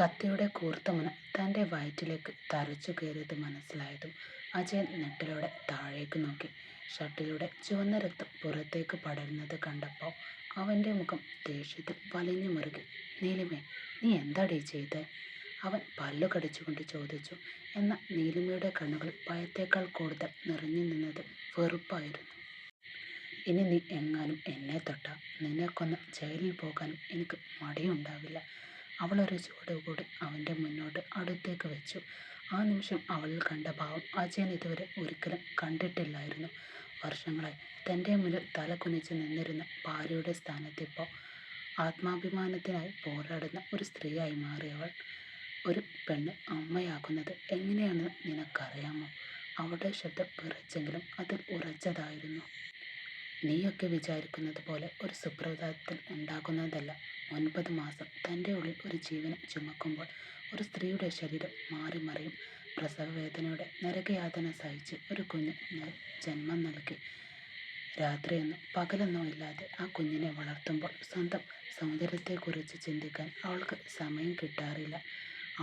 കത്തിയുടെ കൂർത്ത മുന തൻ്റെ വയറ്റിലേക്ക് തറച്ചു കയറിയത് മനസ്സിലായതും അജയൻ ഞെട്ടലോടെ താഴേക്ക് നോക്കി. ഷർട്ടിലൂടെ ചുവന്ന രക്തം പുറത്തേക്ക് പടരുന്നത് കണ്ടപ്പോൾ അവൻ്റെ മുഖം ദേഷ്യത്തിൽ വലിഞ്ഞു മുറുകി. നീലിമേ, നീ എന്താടീ ചെയ്തേ? അവൻ പല്ലു കടിച്ചുകൊണ്ട് ചോദിച്ചു. എന്നാൽ നീലിമയുടെ കണ്ണുകൾ ഭയത്തേക്കാൾ കൂടുതൽ നിറഞ്ഞു നിന്നത് വെറുപ്പായിരുന്നു. ഇനി നീ എങ്ങാനും എന്നെ തൊട്ടാൽ നിന്നെക്കൊന്ന് ജയിലിൽ പോകാനും എനിക്ക് മടിയുണ്ടാവില്ല. അവളൊരു ചുവട് കൂടി അവൻ്റെ മുന്നോട്ട് അടുത്തേക്ക് വെച്ചു. ആ നിമിഷം അവളിൽ കണ്ട ഭാവം അജയൻ ഇതുവരെ ഒരിക്കലും കണ്ടിട്ടില്ലായിരുന്നു. വർഷങ്ങളായി തൻ്റെ മുന്നിൽ തല കുനിച്ച് നിന്നിരുന്ന ഭാര്യയുടെ സ്ഥാനത്തിപ്പോൾ ആത്മാഭിമാനത്തിനായി പോരാടുന്ന ഒരു സ്ത്രീയായി മാറിയവൾ. ഒരു പെണ്ണ് അമ്മയാകുന്നത് എങ്ങനെയാണെന്ന് നിനക്കറിയാമോ? അവളുടെ ശബ്ദം വിറച്ചെങ്കിലും അതിൽ ഉറച്ചതായിരുന്നു. നീയൊക്കെ വിചാരിക്കുന്നത് പോലെ ഒരു സുപ്രഭാതത്തിൽ ഉണ്ടാകുന്നതല്ല. 9 മാസം തൻ്റെ ഉള്ളിൽ ഒരു ജീവനെ ചുമക്കുമ്പോൾ ഒരു സ്ത്രീയുടെ ശരീരം മാറി മറിയും. പ്രസവവേദനയുടെ നരകയാതന സഹിച്ച് ഒരു കുഞ്ഞ് ജന്മം നൽകി. രാത്രിയെന്നോ പകലെന്നോ ഇല്ലാതെ ആ കുഞ്ഞിനെ വളർത്തുമ്പോൾ സ്വന്തം സൗന്ദര്യത്തെക്കുറിച്ച് ചിന്തിക്കാൻ അവൾക്ക് സമയം കിട്ടാറില്ല.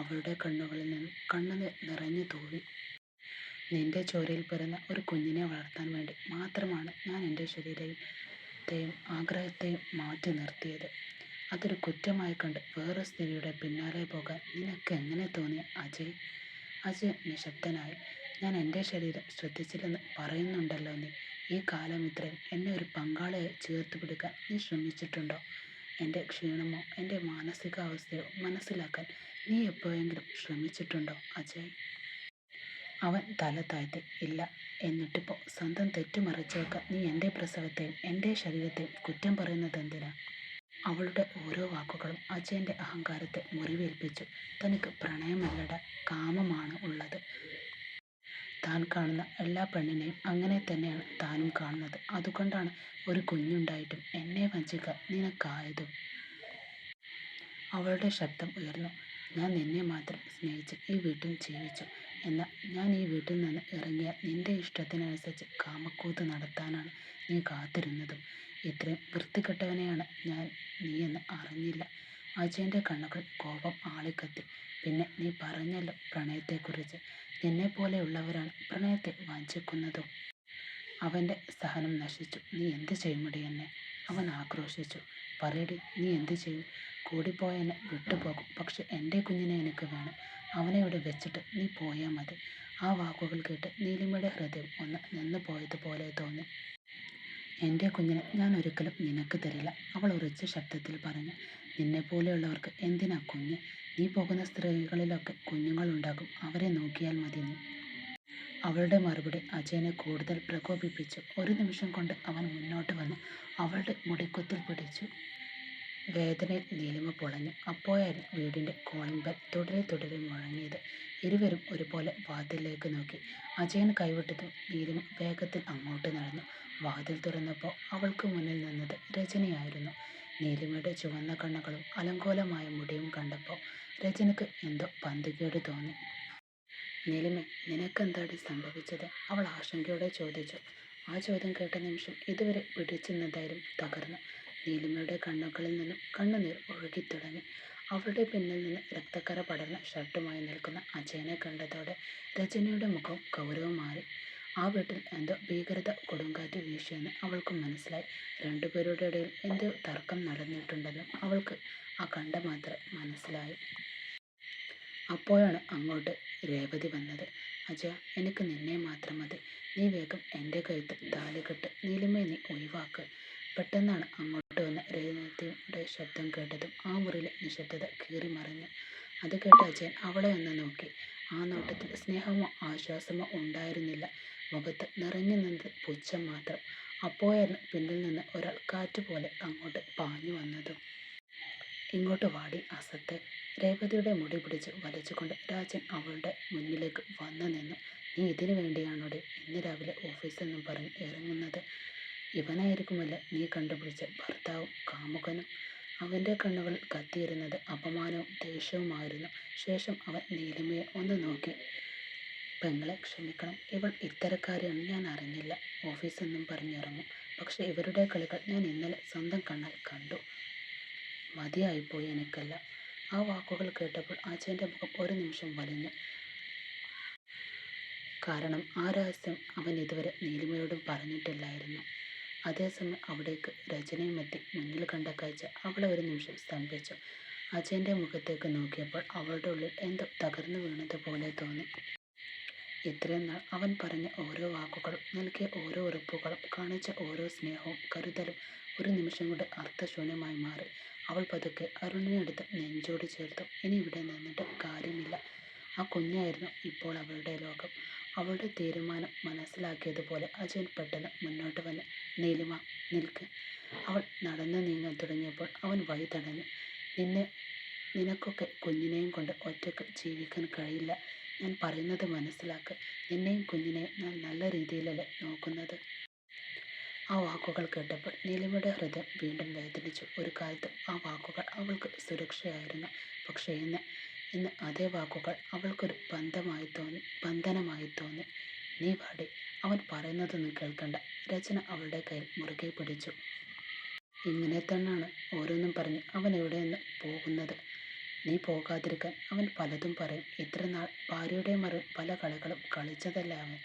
അവളുടെ കണ്ണുകളിൽ നിന്നും കണ്ണുനീർ നിറഞ്ഞു തൂവി. നിന്റെ ചോരയിൽ പിറന്ന ഒരു കുഞ്ഞിനെ വളർത്താൻ വേണ്ടി മാത്രമാണ് ഞാൻ എൻ്റെ ശരീരത്തെയും ആഗ്രഹത്തെയും മാറ്റി നിർത്തിയത്. അതൊരു കുറ്റമായി കണ്ട് വേറെ സ്ത്രീയുടെ പിന്നാലെ പോകാൻ നിനക്ക് എങ്ങനെ തോന്നി അജയ്? അജയ് നിശബ്ദനായി. ഞാൻ എൻ്റെ ശരീരം ശ്രദ്ധിച്ചില്ലെന്ന് പറയുന്നുണ്ടല്ലോ നീ. ഈ കാലം ഇത്രയും എന്നെ ഒരു പങ്കാളിയായി ചേർത്ത് പിടിക്കാൻ നീ ശ്രമിച്ചിട്ടുണ്ടോ? എൻ്റെ ക്ഷീണമോ എൻ്റെ മാനസികാവസ്ഥയോ മനസ്സിലാക്കാൻ നീ എപ്പോഴെങ്കിലും ശ്രമിച്ചിട്ടുണ്ടോ അജയ്? അവൻ തല താഴ്ത്തി. ഇല്ല. എന്നിട്ടിപ്പോൾ സ്വന്തം തെറ്റു മറച്ചു വെക്കാൻ നീ എൻ്റെ പ്രസവത്തെയും എൻ്റെ ശരീരത്തെയും കുറ്റം പറയുന്നത് എന്തിനാ? അവളുടെ ഓരോ വാക്കുകളും അജയൻ്റെ അഹങ്കാരത്തെ മുറിവേൽപ്പിച്ചു. തനിക്ക് പ്രണയമല്ലട, കാമമാണ് ഉള്ളത്. താൻ കാണുന്ന എല്ലാ പെണ്ണിനെയും അങ്ങനെ തന്നെയാണ് താനും കാണുന്നത്. അതുകൊണ്ടാണ് ഒരു കുഞ്ഞുണ്ടായിട്ടും എന്നെ വഞ്ചിക്കാൻ നിനക്കായതും. അവളുടെ ശബ്ദം ഉയർന്നു. ഞാൻ നിന്നെ മാത്രം സ്നേഹിച്ച് ഈ വീട്ടിൽ ജീവിച്ചു. എന്നാൽ ഞാൻ ഈ വീട്ടിൽ നിന്ന് ഇറങ്ങിയാൽ നിന്റെ ഇഷ്ടത്തിനനുസരിച്ച് കാമക്കൂത്ത് നടത്താനാണ് നീ കാത്തിരുന്നതും. ഇത്രയും വൃത്തികെട്ടവനെയാണ് നീയെന്ന് അറിഞ്ഞില്ല. അജയൻ്റെ കണ്ണുകൾ കോപം ആളിക്കത്തി. പിന്നെ നീ പറഞ്ഞല്ലോ പ്രണയത്തെക്കുറിച്ച്. നിന്നെപ്പോലെയുള്ളവരാണ് പ്രണയത്തെ വഞ്ചിക്കുന്നതും. അവൻ്റെ സഹനം നശിച്ചു. നീ എന്ത് ചെയ്യുമടി എന്നെ? അവൻ ആക്രോശിച്ചു. പറയടി, നീ എന്ത് ചെയ്യും? കൂടിപ്പോയ എന്നെ വിട്ടുപോകും. പക്ഷെ എൻ്റെ കുഞ്ഞിനെ എനിക്ക് വേണം. അവനെ ഇവിടെ വെച്ചിട്ട് നീ പോയാൽ മതി. ആ വാക്കുകൾ കേട്ട് നീലിമയുടെ ഹൃദയം ഒന്ന് നിന്ന് പോയതുപോലെ തോന്നി. എൻ്റെ കുഞ്ഞിനെ ഞാൻ ഒരിക്കലും നിനക്ക് തരില്ല, അവൾ ഉറച്ച ശബ്ദത്തിൽ പറഞ്ഞു. നിന്നെപ്പോലെയുള്ളവർക്ക് എന്തിനാ കുഞ്ഞ്? നീ പോകുന്ന സ്ത്രീകളിലൊക്കെ കുഞ്ഞുങ്ങളുണ്ടാകും. അവരെ നോക്കിയാൽ മതി നീ. അവളുടെ മറുപടി അജയനെ കൂടുതൽ പ്രകോപിപ്പിച്ചു. ഒരു നിമിഷം കൊണ്ട് അവൻ മുന്നോട്ട് വന്ന് അവളുടെ മുടിക്കുത്തിൽ പിടിച്ചു. വേദനയിൽ നീലിമ പൊളഞ്ഞു. അപ്പോഴായിരുന്നു വീടിൻ്റെ കോളിംഗ് ബെൽ തുടരെ മുഴങ്ങിയത്. ഇരുവരും ഒരുപോലെ വാതിലിലേക്ക് നോക്കി. അജയൻ കൈവിട്ടതും നീലിമ വേഗത്തിൽ അങ്ങോട്ട് നടന്നു. വാതിൽ തുറന്നപ്പോൾ അവൾക്ക് മുന്നിൽ നിന്നത് രജനിയായിരുന്നു. നീലിമയുടെ ചുവന്ന കണ്ണുകളും അലങ്കോലമായ മുടിയും കണ്ടപ്പോൾ രജനിക്ക് എന്തോ പന്തികേട് തോന്നി. നീലിമേ, നിനക്കെന്താടി സംഭവിച്ചത്? അവൾ ആശങ്കയോടെ ചോദിച്ചു. ആ ചോദ്യം കേട്ട നിമിഷം ഇതുവരെ പിടിച്ചു നിന്ന ധൈര്യം തകർന്നു. നീലിമയുടെ കണ്ണുകളിൽ നിന്നും കണ്ണുനീർ ഒഴുകിത്തുടങ്ങി. അവളുടെ പിന്നിൽ നിന്ന് രക്തക്കറ പടർന്ന ഷർട്ടുമായി നിൽക്കുന്ന അജയനെ കണ്ടതോടെ രജനിയുടെ മുഖം ഗൗരവം മാറി. ആ വീട്ടിൽ എന്തോ ഭീകരത കൊടുങ്കാറ്റ് വീശിയെന്ന് അവൾക്ക് മനസ്സിലായി. രണ്ടുപേരുടെ ഇടയിൽ എന്തോ തർക്കം നടന്നിട്ടുണ്ടെന്നും അവൾക്ക് ആ കണ്ട മാത്രം മനസ്സിലായി. അപ്പോഴാണ് അങ്ങോട്ട് രേവതി വന്നത്. അജയ, എനിക്ക് നിന്നെ മാത്രം മതി. നീ വേഗം എൻ്റെ കഴുത്തിൽ താലി കെട്ട്. നീലിമയെ നീ ഒഴിവാക്ക്. പെട്ടെന്നാണ് അങ്ങോട്ട് വന്ന രേവതിയുടെ ശബ്ദം കേട്ടതും ആ മുറിയിലെ നിശബ്ദത കീറി മറിഞ്ഞു. അത് കേട്ട അജയൻ അവളെ ഒന്ന് നോക്കി. ആ നോട്ടത്തിൽ സ്നേഹമോ ആശ്വാസമോ ഉണ്ടായിരുന്നില്ല. മുഖത്ത് നിറഞ്ഞു നിന്നത് പുച്ഛം മാത്രം. അപ്പോഴായിരുന്നു പിന്നിൽ നിന്ന് ഒരാൾ കാറ്റുപോലെ അങ്ങോട്ട് പാഞ്ഞു വന്നതും. ഇങ്ങോട്ട് വാടി അസത്തെ. രേവതിയുടെ മുടി പിടിച്ച് വലിച്ചുകൊണ്ട് രാജൻ അവളുടെ മുന്നിലേക്ക് വന്നു നിന്നു. നീ ഇതിനു വേണ്ടിയാണോടെ ഇന്ന് രാവിലെ ഓഫീസെന്നും പറഞ്ഞ് ഇറങ്ങുന്നത്? ഇവനായിരിക്കുമല്ലേ നീ കണ്ടുപിടിച്ച ഭർത്താവും കാമുകനും? അവൻ്റെ കണ്ണുകളിൽ കത്തിയിരുന്നത് അപമാനവും ദേഷ്യവുമായിരുന്നു. ശേഷം അവൻ നീലിമയെ ഒന്ന് നോക്കി. പെങ്ങളെ ക്ഷമിക്കണം, ഇവൾ ഇത്തരക്കാരിയാണ്, ഞാൻ അറിഞ്ഞില്ല. ഓഫീസെന്നും പറഞ്ഞിറങ്ങും. പക്ഷെ ഇവരുടെ കളികൾ ഞാൻ ഇന്നലെ സ്വന്തം കണ്ണാൽ കണ്ടു. മതിയായിപ്പോയി എനിക്കല്ല. ആ വാക്കുകൾ കേട്ടപ്പോൾ അജയൻ്റെ മുഖം ഒരു നിമിഷം വലിഞ്ഞു. കാരണം ആ രഹസ്യം അവൻ ഇതുവരെ നീലിമയോടും പറഞ്ഞിട്ടില്ലായിരുന്നു. അതേസമയം അവിടേക്ക് രചനയുമെത്തി. മുന്നിൽ കണ്ട കാഴ്ച അവളെ ഒരു നിമിഷം സ്തംഭിച്ചു. അജയൻ്റെ മുഖത്തേക്ക് നോക്കിയപ്പോൾ അവളുടെ ഉള്ളിൽ എന്തോ തകർന്നു വീണതുപോലെ തോന്നി. ഇത്രയും നാൾ അവൻ പറഞ്ഞ ഓരോ വാക്കുകളും നൽകിയ ഓരോ ഉറപ്പുകളും കാണിച്ച ഓരോ സ്നേഹവും കരുതലും ഒരു നിമിഷം കൊണ്ട് അർത്ഥശൂന്യമായി മാറി. അവൾ പതുക്കെ അരുണിനെ എടുത്ത് നെഞ്ചോട് ചേർത്തു. ഇനി ഇവിടെ നിന്നിട്ട് കാര്യമില്ല. ആ കുഞ്ഞായിരുന്നു ഇപ്പോൾ അവളുടെ ലോകം. അവളുടെ തീരുമാനം മനസ്സിലാക്കിയതുപോലെ അജയൻ പെട്ടെന്ന് മുന്നോട്ട് വന്ന്, നീലിമ നിൽക്ക്. അവൾ നടന്നു നീങ്ങാൻ തുടങ്ങിയപ്പോൾ അവൻ വഴി തടഞ്ഞു. നിന്നെ നിനക്കൊക്കെ കുഞ്ഞിനെയും കൊണ്ട് ഒറ്റയ്ക്ക് ജീവിക്കാൻ കഴിയില്ല. ഞാൻ പറയുന്നത് മനസ്സിലാക്ക്. നിന്നെയും കുഞ്ഞിനെയും ഞാൻ നല്ല രീതിയിലല്ലേ നോക്കുന്നത്. ആ വാക്കുകൾ കേട്ടപ്പോൾ നീലിമയുടെ ഹൃദയം വീണ്ടും വേദനിച്ചു. ഒരു കാലത്ത് ആ വാക്കുകൾ അവൾക്ക് സുരക്ഷയായിരുന്നു. പക്ഷേ ഇന്ന് അതേ വാക്കുകൾ അവൾക്കൊരു ബന്ധനമായി തോന്നി. നീ വാടി. അവൻ പറയുന്നതൊന്നും കേൾക്കണ്ട. രചന അവളുടെ കയ്യിൽ മുറുകെ പിടിച്ചു. ഇങ്ങനെ തന്നെയാണ് ഓരോന്നും പറഞ്ഞ് അവൻ എവിടെ നിന്ന് പോകുന്നത്. നീ പോകാതിരിക്കാൻ അവൻ പലതും പറയും. ഇത്ര നാൾ ഭാര്യയുടെ മറവിൽ പല കളികളും കളിച്ചതല്ല അവൻ.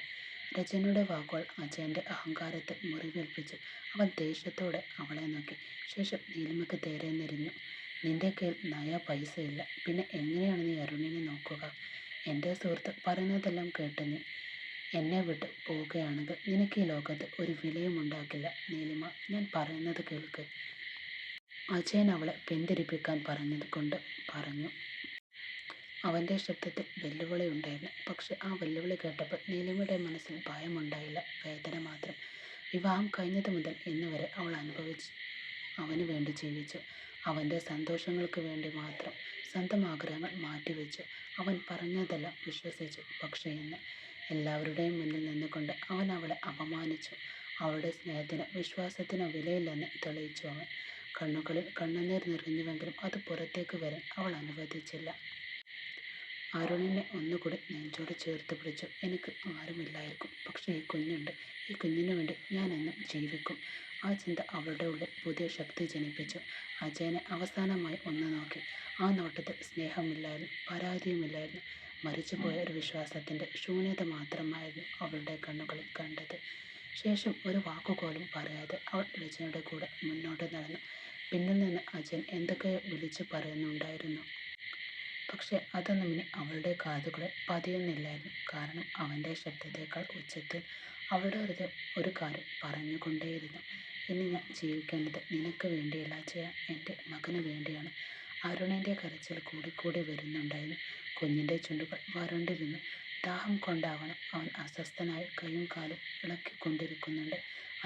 രചനയുടെ വാക്കുകൾ അജയൻ്റെ അഹങ്കാരത്തെ മുറിവേൽപ്പിച്ചു. അവൻ ദേഷ്യത്തോടെ അവളെ നോക്കി. ശേഷം നീലിമയ്ക്ക് നേരെ നിരഞ്ഞു. നിന്റെ കയ്യിൽ നയാ പൈസയില്ല. പിന്നെ എങ്ങനെയാണ് നീ അരുണിനെ നോക്കുക? എൻ്റെ സുഹൃത്ത് പറയുന്നതെല്ലാം കേട്ട് നീ എന്നെ വിട്ട് പോവുകയാണെങ്കിൽ നിനക്ക് ഈ ലോകത്ത് ഒരു വിലയും ഉണ്ടാക്കില്ല. നീലിമ, ഞാൻ പറയുന്നത് കേൾക്ക്. അജയൻ അവളെ പിന്തിരിപ്പിക്കാൻ പറഞ്ഞതുകൊണ്ട് പറഞ്ഞു. അവൻ്റെ ശബ്ദത്തിൽ വെല്ലുവിളി ഉണ്ടായിരുന്നു. പക്ഷെ ആ വെല്ലുവിളി കേട്ടപ്പോൾ നീലിമയുടെ മനസ്സിൽ ഭയമുണ്ടായില്ല, വേദന മാത്രം. വിവാഹം കഴിഞ്ഞത് മുതൽ ഇന്ന് വരെ അവൾ അവന് വേണ്ടി ജീവിച്ചു. അവൻ്റെ സന്തോഷങ്ങൾക്ക് വേണ്ടി മാത്രം സ്വന്തം ആഗ്രഹങ്ങൾ മാറ്റിവെച്ചു. അവൻ പറഞ്ഞതെല്ലാം വിശ്വസിച്ചു. പക്ഷേ ഇന്ന് എല്ലാവരുടെയും മുന്നിൽ നിന്നുകൊണ്ട് അവൻ അവളെ അപമാനിച്ചു. അവളുടെ സ്നേഹത്തിനോ വിശ്വാസത്തിനോ വിലയില്ലെന്ന് തെളിയിച്ചു അവൻ. കണ്ണുകളിൽ കണ്ണുനീർ നിറഞ്ഞുവെങ്കിലും അത് പുറത്തേക്ക് വരാൻ അവൾ അനുവദിച്ചില്ല. അരുണിനെ ഒന്നുകൂടി നെഞ്ചോട് ചേർത്ത് പിടിച്ചു. എനിക്ക് ആരുമില്ലായിരിക്കും, പക്ഷേ ഈ കുഞ്ഞുണ്ട്. ഈ കുഞ്ഞിനു വേണ്ടി ഞാൻ എന്നും ജീവിക്കും. ആ ചിന്ത അവളുടെ ഉള്ളിൽ പുതിയ ശക്തി ജനിപ്പിച്ചു. അജയനെ അവസാനമായി ഒന്ന് നോക്കി. ആ നോട്ടത്തിൽ സ്നേഹമില്ലായിരുന്നു, പരാതിയുമില്ലായിരുന്നു. മരിച്ചുപോയ ഒരു വിശ്വാസത്തിൻ്റെ ശൂന്യത മാത്രമായിരുന്നു അവളുടെ കണ്ണുകളിൽ കണ്ടത്. ശേഷം ഒരു വാക്കുപോലും പറയാതെ അവൾ രചനയുടെ കൂടെ മുന്നോട്ട് നടന്നു. പിന്നിൽ നിന്ന് അജയൻ എന്തൊക്കെയോ വിളിച്ചു പറയുന്നുണ്ടായിരുന്നു. പക്ഷെ അതൊന്നും ഇനി അവളുടെ കാതുകളിൽ പതിയുന്നില്ലായിരുന്നു. കാരണം അവൻ്റെ ശബ്ദത്തേക്കാൾ ഉച്ചത്തിൽ അവളുടെ ഹൃദയം ഒരു കാര്യം പറഞ്ഞുകൊണ്ടേയിരുന്നു. ഇനി ഞാൻ ജീവിക്കേണ്ടത് നിനക്ക് വേണ്ടിയല്ല അജയ, എൻ്റെ മകന് വേണ്ടിയാണ്. അരുണിൻ്റെ കരച്ചിൽ കൂടിക്കൂടി വരുന്നുണ്ടായിരുന്നു. കുഞ്ഞിൻ്റെ ചുണ്ടുകൾ വരണ്ടിരുന്നു. ദാഹം കൊണ്ടാവണം അവൻ അസ്വസ്ഥനായി കൈയും കാലും ഇളക്കിക്കൊണ്ടിരിക്കുന്നുണ്ട്.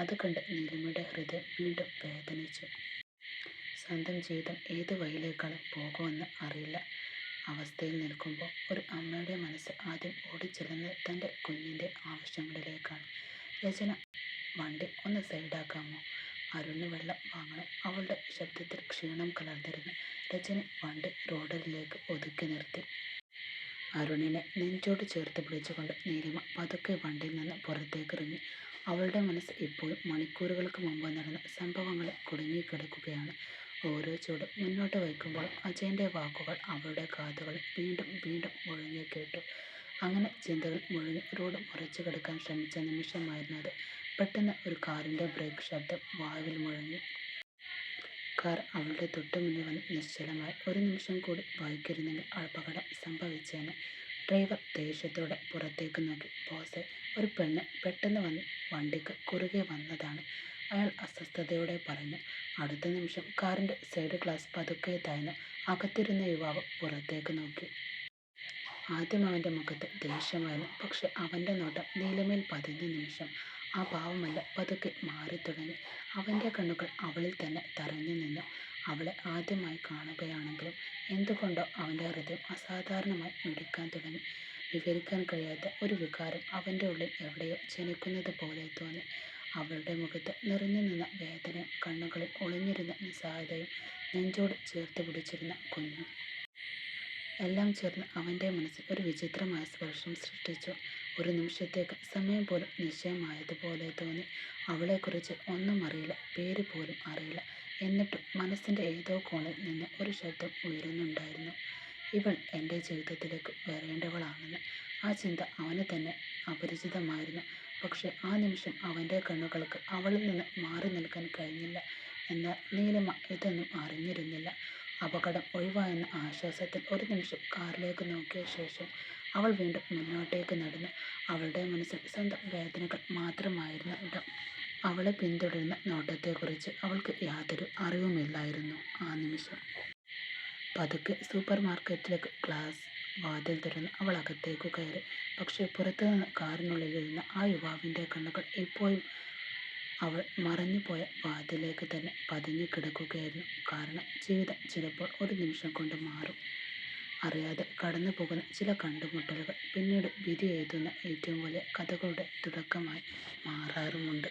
അത് കണ്ട് നീലിമയുടെ ഹൃദയം വീണ്ടും വേദനിച്ചു. സ്വന്തം ജീവിതം ഏത് വഴിയിലേക്കാണ് പോകുമെന്ന് അറിയില്ല അവസ്ഥയിൽ നിൽക്കുമ്പോൾ ഒരു അമ്മയുടെ മനസ്സ് ആദ്യം ഓടിച്ചെല്ലുന്നത് തൻ്റെ കുഞ്ഞിൻ്റെ ആവശ്യങ്ങളിലേക്കാണ്. രചന, വണ്ടി ഒന്ന് സൈഡാക്കാമോ? അരുണ് വെള്ളം വാങ്ങണം. അവളുടെ ശബ്ദത്തിൽ ക്ഷീണം കലർന്നിരുന്നു. രചന വണ്ടി റോഡരിലേക്ക് ഒതുക്കി നിർത്തി. അരുണിനെ നെഞ്ചോട് ചേർത്ത് പിടിച്ചുകൊണ്ട് നീലിമ പതുക്കെ വണ്ടിയിൽ നിന്ന് പുറത്തേക്ക് ഇറങ്ങി. അവളുടെ മനസ്സ് ഇപ്പോഴും മണിക്കൂറുകൾക്ക് മുമ്പ് നടന്ന സംഭവങ്ങളിൽ കുടുങ്ങിക്കിടക്കുകയാണ്. ഓരോ ചൂടും മുന്നോട്ട് വയ്ക്കുമ്പോൾ അജയൻ്റെ വാക്കുകൾ അവളുടെ കാതുകളിൽ വീണ്ടും വീണ്ടും മുഴങ്ങി കേട്ടു. അങ്ങനെ ചിന്തകൾ മുഴുങ്ങി റോഡ് മുറിച്ചു കിടക്കാൻ ശ്രമിച്ച നിമിഷമായിരുന്നു അത്. പെട്ടെന്ന് ഒരു കാറിൻ്റെ ബ്രേക്ക് ശബ്ദം വായുവിൽ മുഴങ്ങി. കാർ അവളുടെ തൊട്ടു മുന്നിൽ വന്ന് നിശ്ചലമായി. ഒരു നിമിഷം കൂടി വൈകിയിരുന്നെങ്കിൽ അപകടം സംഭവിച്ചേനെ. ഡ്രൈവർ ദേഷ്യത്തോടെ പുറത്തേക്ക് നോക്കി. ബോസേ, ഒരു പെണ്ണ് പെട്ടെന്ന് വന്ന് വണ്ടിക്ക് കുറുകെ വന്നതാണ്, അയാൾ അസ്വസ്ഥതയോടെ പറഞ്ഞു. അടുത്ത നിമിഷം കാറിൻ്റെ സൈഡ് ഗ്ലാസ് പതുക്കെ താഴ്ന്നു. അകത്തിരുന്ന യുവാവ് പുറത്തേക്ക് നോക്കി. ആദ്യം അവൻ്റെ മുഖത്ത് ദേഷ്യമായിരുന്നു. പക്ഷെ അവൻ്റെ നോട്ടം നീലമേൽ പതിഞ്ഞ നിമിഷം ആ ഭാവമല്ല പതുക്കെ മാറി തുടങ്ങി. അവൻ്റെ കണ്ണുകൾ അവളിൽ തന്നെ തറഞ്ഞു നിന്നു. അവളെ ആദ്യമായി കാണുകയാണെങ്കിലും എന്തുകൊണ്ടോ അവൻ്റെ ഹൃദയം അസാധാരണമായി മിടിക്കാൻ തുടങ്ങി. വിവരിക്കാൻ കഴിയാത്ത ഒരു വികാരം അവൻ്റെ ഉള്ളിൽ എവിടെയോ ജനിക്കുന്നത് പോലെ തോന്നി. അവളുടെ മുഖത്ത് നിറഞ്ഞു നിന്ന വേദനയും കണ്ണുകളിൽ ഒളിഞ്ഞിരുന്ന നിസ്സഹായതയും നെഞ്ചോട് ചേർത്ത് പിടിച്ചിരുന്ന കുഞ്ഞും എല്ലാം ചേർന്ന് അവൻ്റെ മനസ്സിൽ ഒരു വിചിത്രമായ സ്പർശം സൃഷ്ടിച്ചു. ഒരു നിമിഷത്തേക്ക് സമയം പോലും നിശ്ചയമായതുപോലെ തോന്നി. അവളെക്കുറിച്ച് ഒന്നും അറിയില്ല, പേര് പോലും അറിയില്ല. എന്നിട്ടും മനസ്സിൻ്റെ ഏതോ കോണിൽ നിന്ന് ഒരു ശബ്ദം ഉയരുന്നുണ്ടായിരുന്നു. ഇവൾ എൻ്റെ ജീവിതത്തിലേക്ക് വരേണ്ടവളാണെന്ന്. ആ ചിന്ത അവന് തന്നെ അപരിചിതമായിരുന്നു. പക്ഷെ ആ നിമിഷം അവൻ്റെ കണ്ണുകൾക്ക് അവളിൽ നിന്ന് മാറി നിൽക്കാൻ കഴിഞ്ഞില്ല. എന്നാൽ നീലിമ ഇതൊന്നും അറിഞ്ഞിരുന്നില്ല. അപകടം ഒഴിവായെന്ന ആശ്വാസത്തിൽ ഒരു നിമിഷം കാറിലേക്ക് നോക്കിയ ശേഷം അവൾ വീണ്ടും മുന്നോട്ടേക്ക് നടന്നു. അവളുടെ മനസ്സിൽ സ്വന്തം വേദനകൾ മാത്രമായിരുന്നു ഇടം. അവളെ പിന്തുടരുന്ന നോട്ടത്തെക്കുറിച്ച് അവൾക്ക് യാതൊരു അറിവുമില്ലായിരുന്നു ആ നിമിഷം. പതുക്കെ സൂപ്പർ മാർക്കറ്റിലേക്ക് ഗ്ലാസ് വാതിൽ തുറന്ന് അവൾ അകത്തേക്ക് കയറി. പക്ഷേ പുറത്തുനിന്ന് കാറിനുള്ളിലിരുന്ന ആ യുവാവിൻ്റെ കണ്ണുകൾ ഇപ്പോഴും അവൾ മറഞ്ഞുപോയ വാതിലേക്ക് തന്നെ പതിഞ്ഞു കിടക്കുകയായിരുന്നു. കാരണം ജീവിതം ചിലപ്പോൾ ഒരു നിമിഷം കൊണ്ട് മാറും. അറിയാതെ കടന്നു പോകുന്ന ചില കണ്ടുമുട്ടലുകൾ പിന്നീട് വിധി എഴുതുന്ന ഏറ്റവും വലിയ കഥകളുടെ തുടക്കമായി മാറാറുമുണ്ട്.